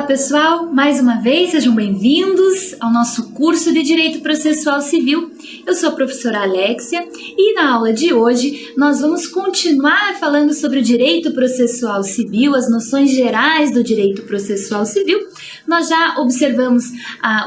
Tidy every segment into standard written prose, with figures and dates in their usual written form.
pessoal, mais uma vez sejam bem-vindos ao nosso curso de Direito Processual Civil. Eu sou a professora Alexia e na aula de hoje nós vamos continuar falando sobre o direito processual civil, as noções gerais do direito processual civil. Nós já observamos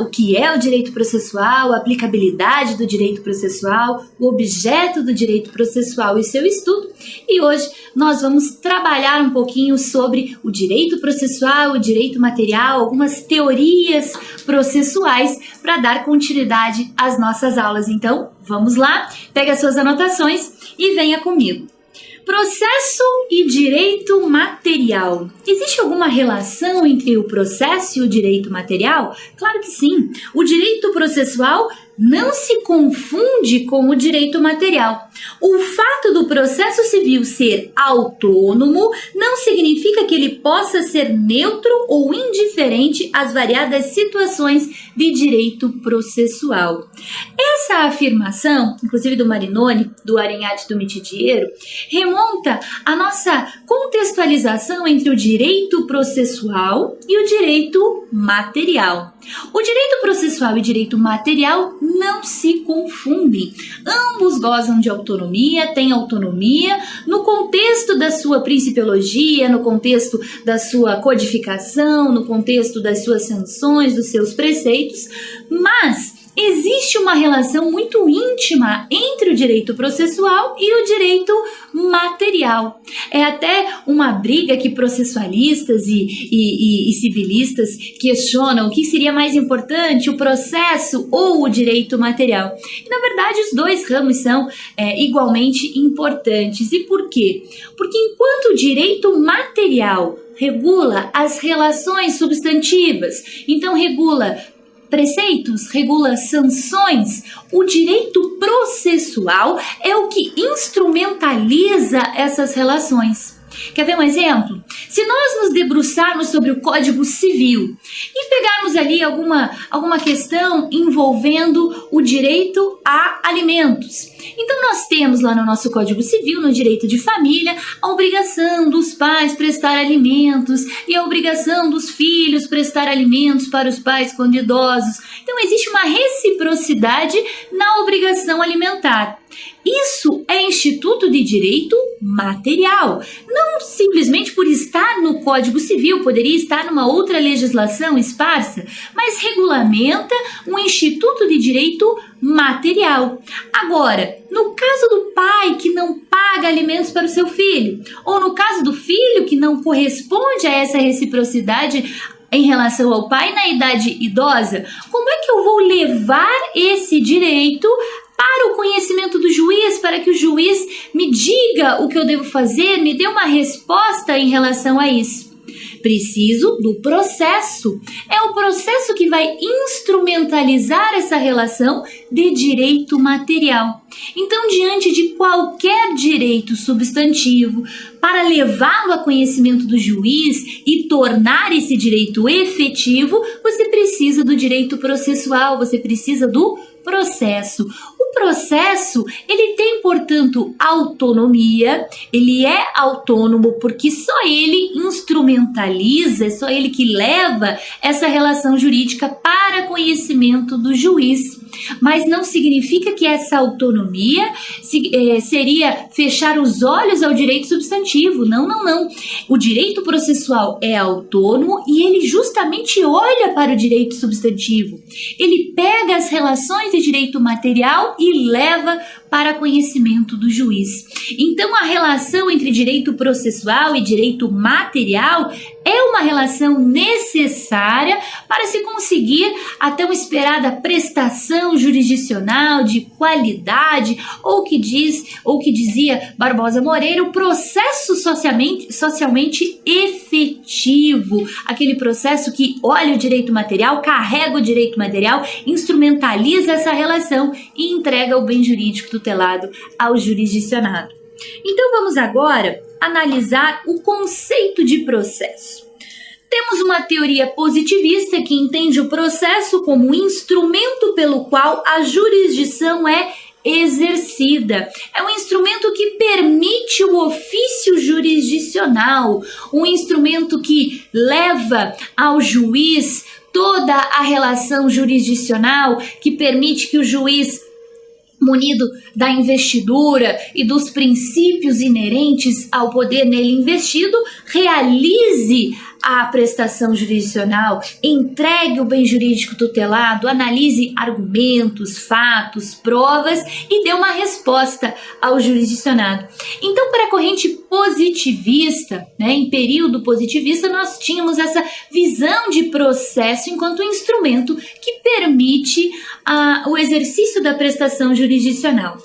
o que é o direito processual, a aplicabilidade do direito processual, o objeto do direito processual e seu estudo. E hoje nós vamos trabalhar um pouquinho sobre o direito processual, o direito material, algumas teorias processuais para dar continuidade às nossas aulas. Então, vamos lá, pega as suas anotações e venha comigo. Processo e direito material. Existe alguma relação entre o processo e o direito material? Claro que sim. O direito processual não se confunde com o direito material. O fato do processo civil ser autônomo não significa que ele possa ser neutro ou indiferente às variadas situações de direito processual. Essa afirmação, inclusive do Marinoni, do Arenhati e do Mitidiero, remonta à nossa contextualização entre o direito processual e o direito material. O direito processual e o direito material não se confundem. Ambos gozam de autonomia, têm autonomia no contexto da sua principiologia, no contexto da sua codificação, no contexto das suas sanções, dos seus preceitos, mas existe uma relação muito íntima entre o direito processual e o direito material. É até uma briga que processualistas e civilistas questionam o que seria mais importante, o processo ou o direito material. E, na verdade, os dois ramos são igualmente importantes. E por quê? Porque enquanto o direito material regula as relações substantivas, então regula preceitos, regula sanções, o direito processual é o que instrumentaliza essas relações. Quer ver um exemplo? Se nós nos debruçarmos sobre o Código Civil e pegarmos ali alguma questão envolvendo o direito a alimentos, então nós temos lá no nosso Código Civil, no direito de família, a obrigação dos pais prestar alimentos e a obrigação dos filhos prestar alimentos para os pais quando idosos. Então existe uma reciprocidade na obrigação alimentar. Isso é instituto de direito material. Não simplesmente por estar no Código Civil, poderia estar numa outra legislação esparsa, mas regulamenta um instituto de direito material. Agora, no caso do pai que não paga alimentos para o seu filho, ou no caso do filho que não corresponde a essa reciprocidade em relação ao pai na idade idosa, como é que eu vou levar esse direito para o conhecimento do juiz, para que o juiz me diga o que eu devo fazer, me dê uma resposta em relação a isso? Preciso do processo. É o processo que vai instrumentalizar essa relação de direito material. Então, diante de qualquer direito substantivo, para levá-lo a conhecimento do juiz e tornar esse direito efetivo, você precisa do direito processual, você precisa do processo. O processo, ele tem, portanto, autonomia, ele é autônomo porque só ele instrumentaliza, é só ele que leva essa relação jurídica para conhecimento do juiz. Mas não significa que essa autonomia seria fechar os olhos ao direito substantivo. Não, não, não. O direito processual é autônomo e ele justamente olha para o direito substantivo. Ele pega as relações de direito material e leva para conhecimento do juiz. Então, a relação entre direito processual e direito material é uma relação necessária para se conseguir a tão esperada prestação jurisdicional de qualidade, ou que dizia Barbosa Moreira, o processo socialmente efetivo, aquele processo que olha o direito material, carrega o direito material, instrumentaliza essa relação e entrega o bem jurídico tutelado ao jurisdicionado. Então vamos agora analisar o conceito de processo. Temos uma teoria positivista que entende o processo como um instrumento pelo qual a jurisdição é exercida. É um instrumento que permite permite o ofício jurisdicional, um instrumento que leva ao juiz toda a relação jurisdicional, que permite que o juiz, munido da investidura e dos princípios inerentes ao poder nele investido, realize a prestação jurisdicional, entregue o bem jurídico tutelado, analise argumentos, fatos, provas e dê uma resposta ao jurisdicionado. Então, para a corrente positivista, em período positivista, nós tínhamos essa visão de processo enquanto instrumento que permite o exercício da prestação jurisdicional.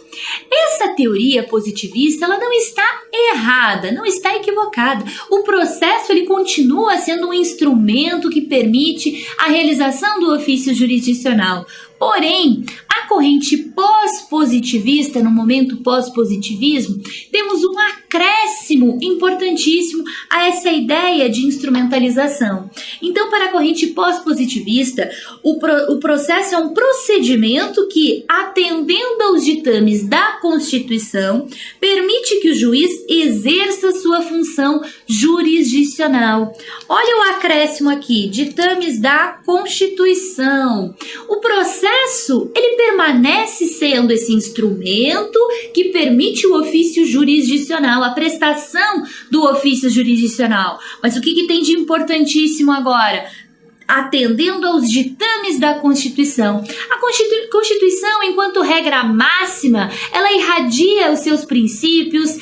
Essa teoria positivista, ela não está errada, não está equivocada. O processo, ele continua sendo um instrumento que permite a realização do ofício jurisdicional. Porém, a corrente pós-positivista, no momento pós-positivismo, temos um acréscimo importantíssimo a essa ideia de instrumentalização. Então, para a corrente pós-positivista, o processo é um procedimento que, atendendo aos ditames da Constituição, permite que o juiz exerça sua função jurisdicional. Olha o acréscimo aqui, ditames da Constituição. O processo, ele permanece sendo esse instrumento que permite o ofício jurisdicional, a prestação do ofício jurisdicional. Mas o que tem de importantíssimo agora? Atendendo aos ditames da Constituição. A Constituição, enquanto regra máxima, ela irradia os seus princípios,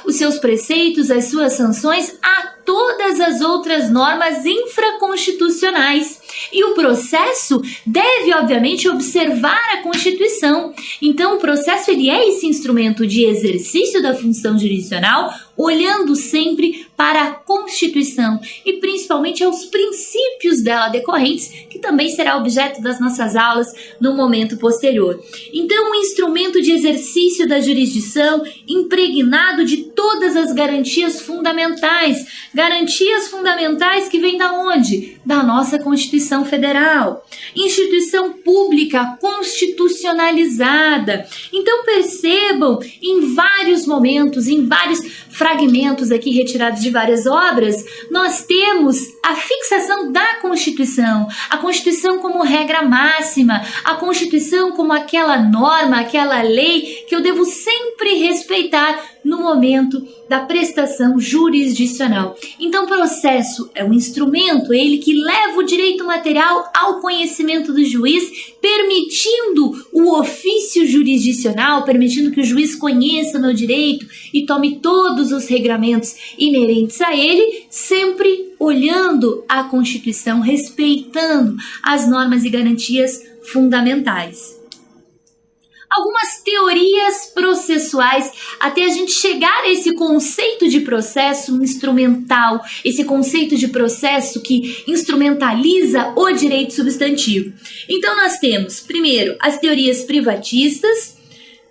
os seus preceitos, as suas sanções a todas as outras normas infraconstitucionais. E o processo deve, obviamente, observar a Constituição. Então, o processo, ele é esse instrumento de exercício da função jurisdicional, olhando sempre para a Constituição e principalmente aos princípios dela decorrentes, que também será objeto das nossas aulas no momento posterior. Então, um instrumento de exercício da jurisdição impregnado de todas as garantias fundamentais que vêm da onde? Da nossa Constituição Federal. Instituição pública constitucionalizada. Então, percebam, em vários momentos, em vários fragmentos aqui retirados de várias obras, nós temos a fixação da Constituição, a Constituição como regra máxima, a Constituição como aquela norma, aquela lei que eu devo sempre respeitar no momento da prestação jurisdicional. Então, o processo é um instrumento, é ele que leva o direito material ao conhecimento do juiz, permitindo o ofício jurisdicional, permitindo que o juiz conheça o meu direito e tome todos os regramentos inerentes a ele, sempre olhando a Constituição, respeitando as normas e garantias fundamentais. Algumas teorias processuais até a gente chegar a esse conceito de processo instrumental, esse conceito de processo que instrumentaliza o direito substantivo. Então nós temos, primeiro, as teorias privatistas,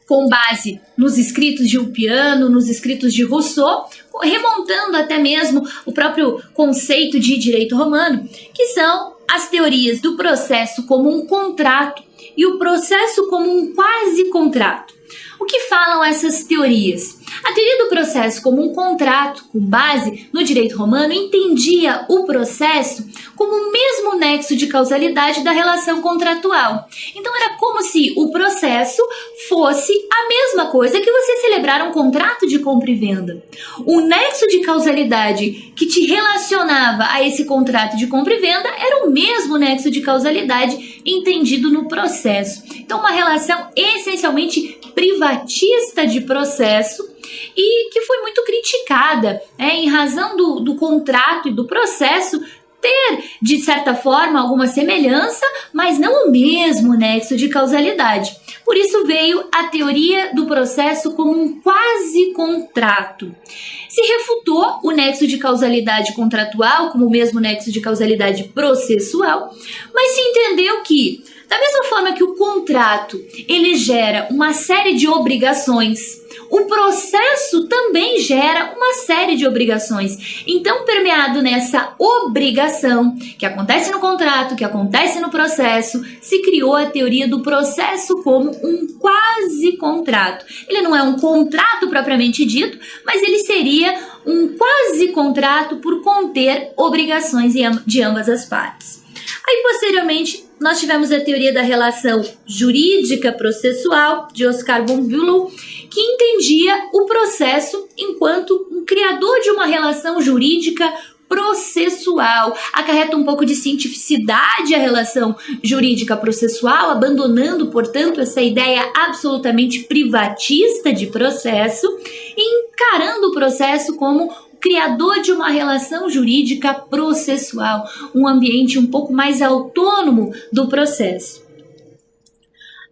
com base nos escritos de Ulpiano, nos escritos de Rousseau, remontando até mesmo o próprio conceito de direito romano, que são as teorias do processo como um contrato e o processo como um quase-contrato. O que falam essas teorias? A teoria do processo como um contrato, com base no direito romano, entendia o processo como o mesmo nexo de causalidade da relação contratual. Então era como se o processo fosse a mesma coisa que você celebrar um contrato de compra e venda. O nexo de causalidade que te relacionava a esse contrato de compra e venda era o mesmo nexo de causalidade entendido no processo. Então, uma relação essencialmente privatista de processo e que foi muito criticada, em razão do contrato e do processo ter, de certa forma, alguma semelhança, mas não o mesmo nexo de causalidade. Por isso veio a teoria do processo como um quase-contrato. Se refutou o nexo de causalidade contratual como o mesmo nexo de causalidade processual, mas se entendeu que, da mesma forma que o contrato ele gera uma série de obrigações, o processo também também gera uma série de obrigações. Então, permeado nessa obrigação que acontece no contrato, que acontece no processo, se criou a teoria do processo como um quase contrato. Ele não é um contrato propriamente dito, mas ele seria um quase contrato por conter obrigações de ambas as partes. Aí, posteriormente, nós tivemos a teoria da relação jurídica processual de Oscar von Bülow, que entendia o processo enquanto um criador de uma relação jurídica processual. Acarreta um pouco de cientificidade a relação jurídica processual, abandonando, portanto, essa ideia absolutamente privatista de processo e encarando o processo como criador de uma relação jurídica processual, um ambiente um pouco mais autônomo do processo.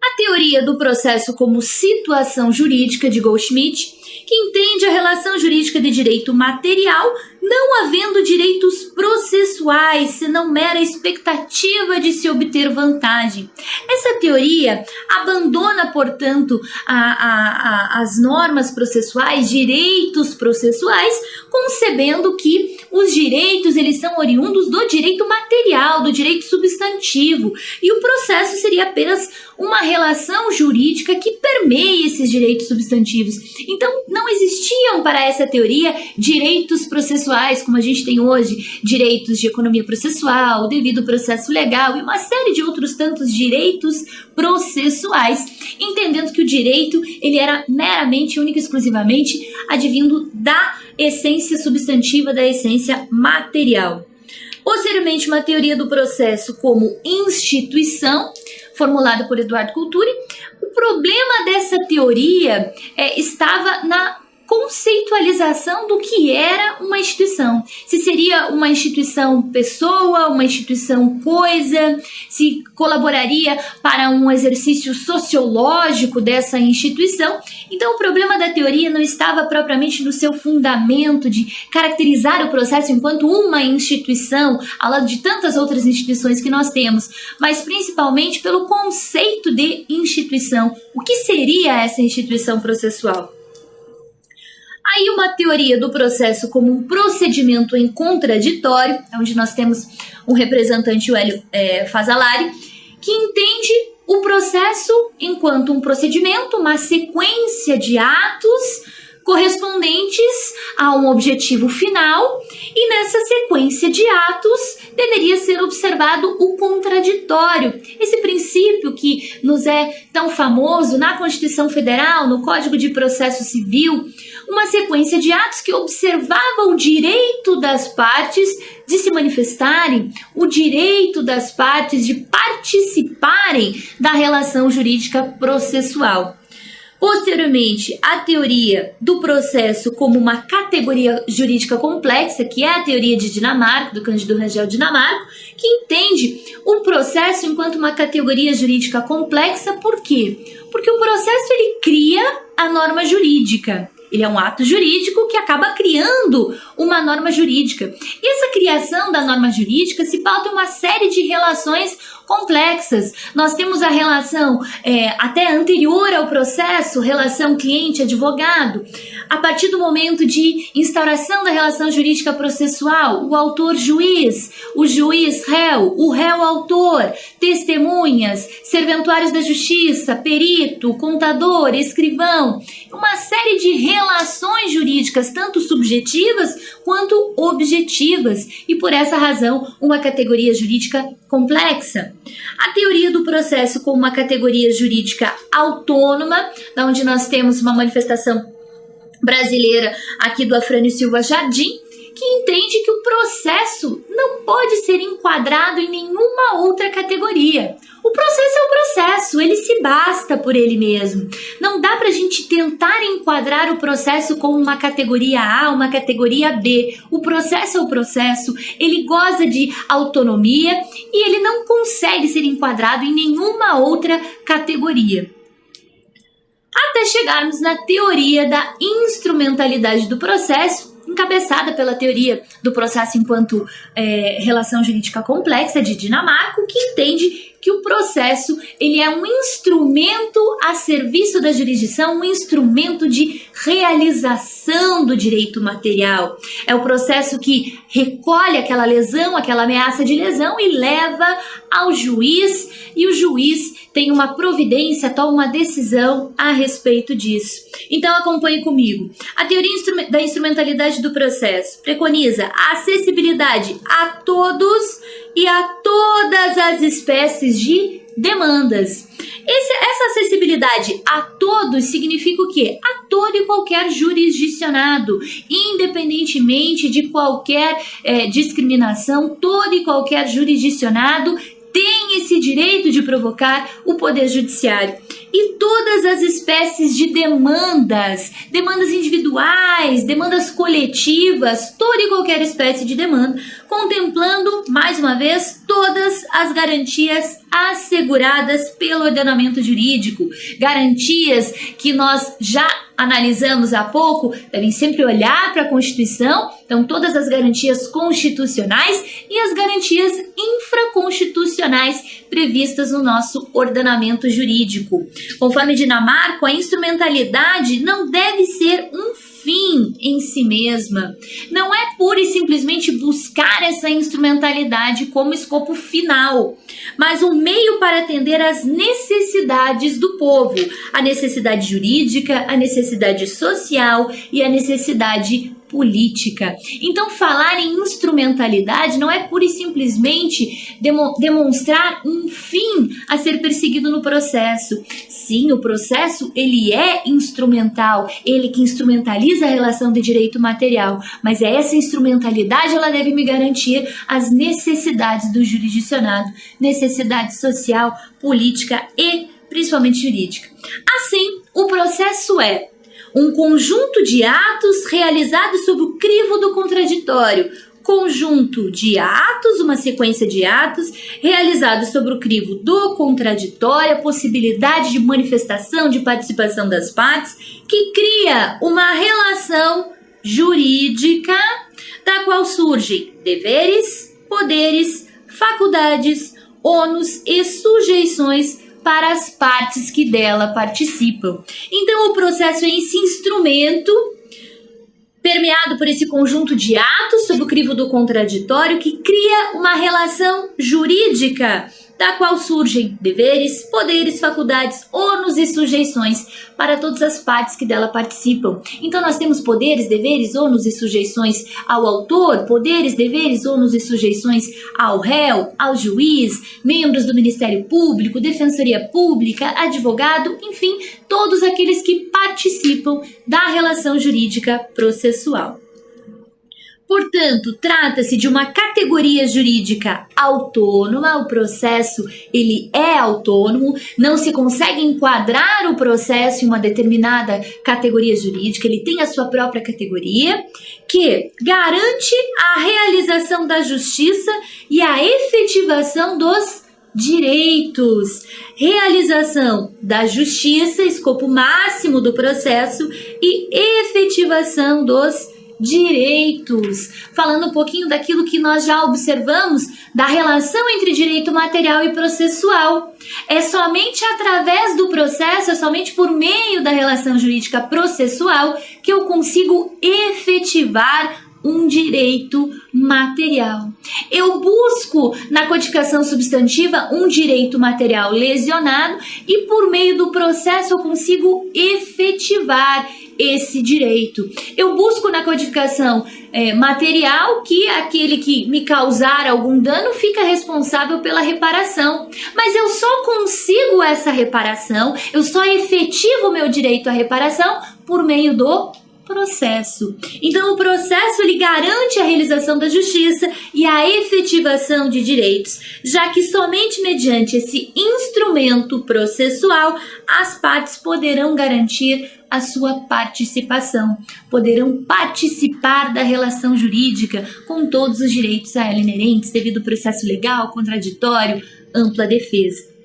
A teoria do processo como situação jurídica de Goldschmidt, que entende a relação jurídica de direito material, não havendo direitos processuais, senão mera expectativa de se obter vantagem. Essa teoria abandona, portanto, as normas processuais, direitos processuais, concebendo que os direitos eles são oriundos do direito material, do direito substantivo, e o processo seria apenas uma relação jurídica que permeia esses direitos substantivos. Então, não existiam para essa teoria direitos processuais, como a gente tem hoje, direitos de economia processual, devido processo legal e uma série de outros tantos direitos processuais, entendendo que o direito ele era meramente, única e exclusivamente advindo da essência substantiva, da essência material. Posteriormente, uma teoria do processo como instituição, formulada por Eduardo Couturi. O problema dessa teoria estava na conceitualização do que era uma instituição. Se seria uma instituição pessoa, uma instituição coisa, se colaboraria para um exercício sociológico dessa instituição. Então, o problema da teoria não estava propriamente no seu fundamento de caracterizar o processo enquanto uma instituição, ao lado de tantas outras instituições que nós temos, mas principalmente pelo conceito de instituição. O que seria essa instituição processual? Aí uma teoria do processo como um procedimento em contraditório, onde nós temos um representante, o Hélio Fazzolari, que entende o processo enquanto um procedimento, uma sequência de atos correspondentes a um objetivo final, e nessa sequência de atos deveria ser observado o contraditório. Esse princípio que nos é tão famoso na Constituição Federal, no Código de Processo Civil, uma sequência de atos que observavam o direito das partes de se manifestarem, o direito das partes de participarem da relação jurídica processual. Posteriormente, a teoria do processo como uma categoria jurídica complexa, que é a teoria de Dinamarca, do Cândido Rangel Dinamarca, que entende o processo enquanto uma categoria jurídica complexa. Por quê? Porque o processo ele cria a norma jurídica. Ele é um ato jurídico que acaba criando uma norma jurídica. E essa criação da norma jurídica se pauta em uma série de relações complexas. Nós temos a relação até anterior ao processo, relação cliente-advogado. A partir do momento de instauração da relação jurídica processual, o autor-juiz, o juiz-réu, o réu-autor, testemunhas, serventuários da justiça, perito, contador, escrivão, uma série de relações jurídicas, tanto subjetivas quanto objetivas, e por essa razão, uma categoria jurídica complexa. A teoria do processo como uma categoria jurídica autônoma, onde nós temos uma manifestação brasileira aqui do Afrânio Silva Jardim, que entende que o processo não pode ser enquadrado em nenhuma outra categoria. O processo é o processo, ele se basta por ele mesmo. Não dá para a gente tentar enquadrar o processo como uma categoria A, uma categoria B. O processo é o processo, ele goza de autonomia e ele não consegue ser enquadrado em nenhuma outra categoria. Até chegarmos na teoria da instrumentalidade do processo, encabeçada pela teoria do processo enquanto relação jurídica complexa de Dinamarca, que entende que o processo ele é um instrumento a serviço da jurisdição, um instrumento de realização do direito material. É o processo que recolhe aquela lesão, aquela ameaça de lesão e leva ao juiz, e o juiz tem uma providência, toma uma decisão a respeito disso. Então acompanhe comigo. A teoria da instrumentalidade do processo preconiza a acessibilidade a todos e a todas as espécies de demandas. Essa acessibilidade a todos significa o quê? A todo e qualquer jurisdicionado, independentemente de qualquer discriminação, todo e qualquer jurisdicionado tem esse direito de provocar o Poder Judiciário. E todas as espécies de demandas individuais, demandas coletivas, toda e qualquer espécie de demanda, contemplando, mais uma vez, todas as garantias asseguradas pelo ordenamento jurídico. Garantias que nós já analisamos há pouco, devem sempre olhar para a Constituição, então todas as garantias constitucionais e as garantias infraconstitucionais previstas no nosso ordenamento jurídico. Conforme Dinamarca, a instrumentalidade não deve ser um fim em si mesma. Não é pura e simplesmente buscar essa instrumentalidade como escopo final, mas um meio para atender às necessidades do povo, a necessidade jurídica, a necessidade social e a necessidade política. Então, falar em instrumentalidade não é pura e simplesmente demonstrar um fim a ser perseguido no processo. Sim, o processo ele é instrumental, ele que instrumentaliza a relação de direito material, mas essa instrumentalidade ela deve me garantir as necessidades do jurisdicionado, necessidade social, política e principalmente jurídica. Assim, o processo é um conjunto de atos realizados sob o crivo do contraditório. Conjunto de atos, uma sequência de atos realizados sobre o crivo do contraditório, a possibilidade de manifestação, de participação das partes, que cria uma relação jurídica da qual surgem deveres, poderes, faculdades, ônus e sujeições para as partes que dela participam. Então, o processo é esse instrumento permeado por esse conjunto de atos sob o crivo do contraditório que cria uma relação jurídica da qual surgem deveres, poderes, faculdades, ônus e sujeições para todas as partes que dela participam. Então nós temos poderes, deveres, ônus e sujeições ao autor, poderes, deveres, ônus e sujeições ao réu, ao juiz, membros do Ministério Público, Defensoria Pública, advogado, enfim, todos aqueles que participam da relação jurídica processual. Portanto, trata-se de uma categoria jurídica autônoma, o processo ele é autônomo, não se consegue enquadrar o processo em uma determinada categoria jurídica, ele tem a sua própria categoria, que garante a realização da justiça e a efetivação dos direitos. Realização da justiça, escopo máximo do processo, e efetivação dos direitos, falando um pouquinho daquilo que nós já observamos da relação entre direito material e processual. É somente através do processo, é somente por meio da relação jurídica processual que eu consigo efetivar um direito material. Eu busco na codificação substantiva um direito material lesionado e por meio do processo eu consigo efetivar esse direito. Eu busco na codificação material que aquele que me causar algum dano fica responsável pela reparação. Mas eu só consigo essa reparação, eu só efetivo o meu direito à reparação por meio do processo. Então, o processo ele garante a realização da justiça e a efetivação de direitos, já que somente mediante esse instrumento processual as partes poderão garantir a sua participação, poderão participar da relação jurídica com todos os direitos a ela inerentes, devido ao processo legal, contraditório, ampla defesa.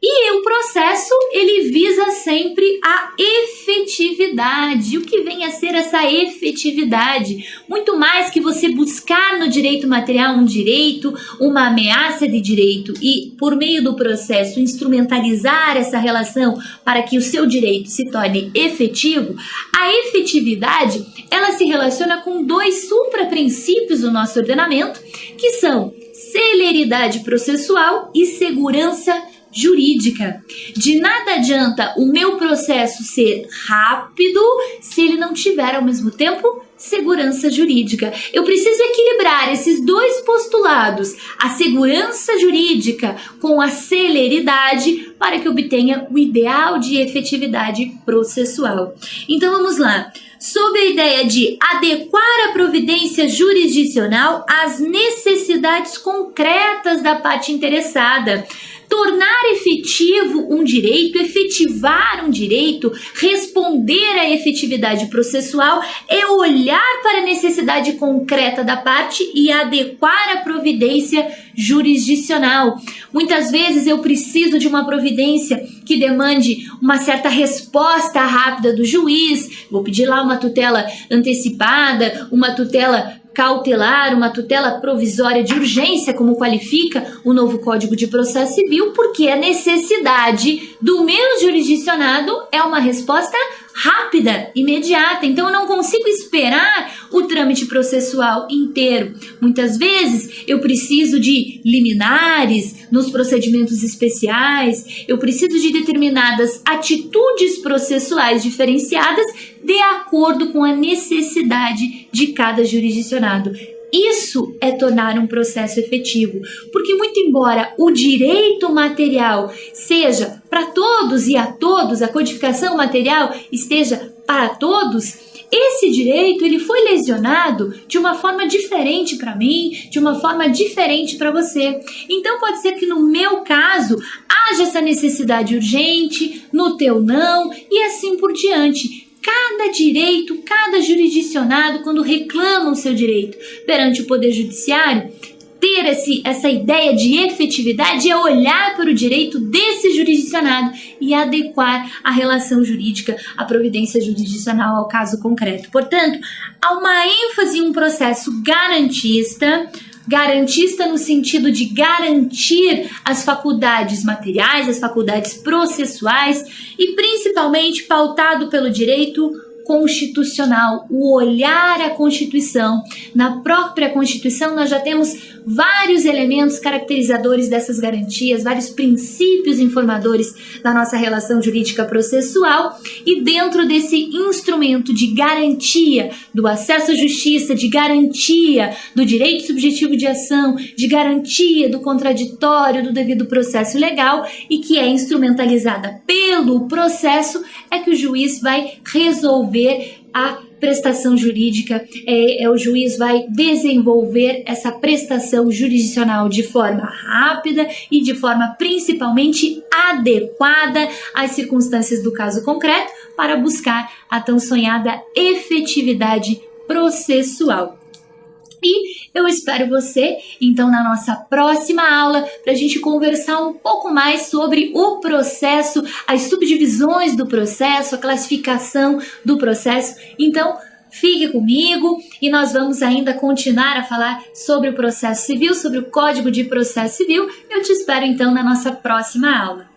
E o processo, ele visa sempre a efetividade. O que vem a ser essa efetividade? Muito mais que você buscar no direito material um direito, uma ameaça de direito e, por meio do processo, instrumentalizar essa relação para que o seu direito se torne efetivo, a efetividade, ela se relaciona com dois supraprincípios do nosso ordenamento, que são celeridade processual e segurança jurídica. De nada adianta o meu processo ser rápido se ele não tiver ao mesmo tempo segurança jurídica. Eu preciso equilibrar esses dois postulados, a segurança jurídica com a celeridade, para que obtenha o ideal de efetividade processual. Então vamos lá. Sob a ideia de adequar a providência jurisdicional às necessidades concretas da parte interessada, tornar efetivo um direito, efetivar um direito, responder à efetividade processual é olhar para a necessidade concreta da parte e adequar a providência jurisdicional. Muitas vezes eu preciso de uma providência que demande uma certa resposta rápida do juiz, vou pedir lá uma tutela antecipada, uma tutela cautelar, uma tutela provisória de urgência, como qualifica o novo Código de Processo Civil, porque a necessidade do meu jurisdicionado é uma resposta rápida, imediata. Então eu não consigo esperar o trâmite processual inteiro. Muitas vezes eu preciso de liminares nos procedimentos especiais, eu preciso de determinadas atitudes processuais diferenciadas de acordo com a necessidade de cada jurisdicionado. Isso é tornar um processo efetivo, porque muito embora o direito material seja para todos e a todos, a codificação material esteja para todos, esse direito ele foi lesionado de uma forma diferente para mim, de uma forma diferente para você. Então pode ser que no meu caso haja essa necessidade urgente, no teu não e assim por diante. Cada direito, cada jurisdicionado, quando reclama o seu direito perante o Poder Judiciário, ter essa ideia de efetividade é olhar para o direito desse jurisdicionado e adequar a relação jurídica, a providência jurisdicional ao caso concreto. Portanto, há uma ênfase em um processo garantista no sentido de garantir as faculdades materiais, as faculdades processuais e principalmente pautado pelo direito constitucional, o olhar à Constituição. Na própria Constituição nós já temos vários elementos caracterizadores dessas garantias, vários princípios informadores da nossa relação jurídica processual, e dentro desse instrumento de garantia do acesso à justiça, de garantia do direito subjetivo de ação, de garantia do contraditório, do devido processo legal, e que é instrumentalizada pelo processo, é que o juiz vai resolver a prestação jurídica, o juiz vai desenvolver essa prestação jurisdicional de forma rápida e de forma principalmente adequada às circunstâncias do caso concreto para buscar a tão sonhada efetividade processual. E eu espero você, então, na nossa próxima aula, para a gente conversar um pouco mais sobre o processo, as subdivisões do processo, a classificação do processo. Então, fique comigo e nós vamos ainda continuar a falar sobre o processo civil, sobre o Código de Processo Civil. Eu te espero, então, na nossa próxima aula.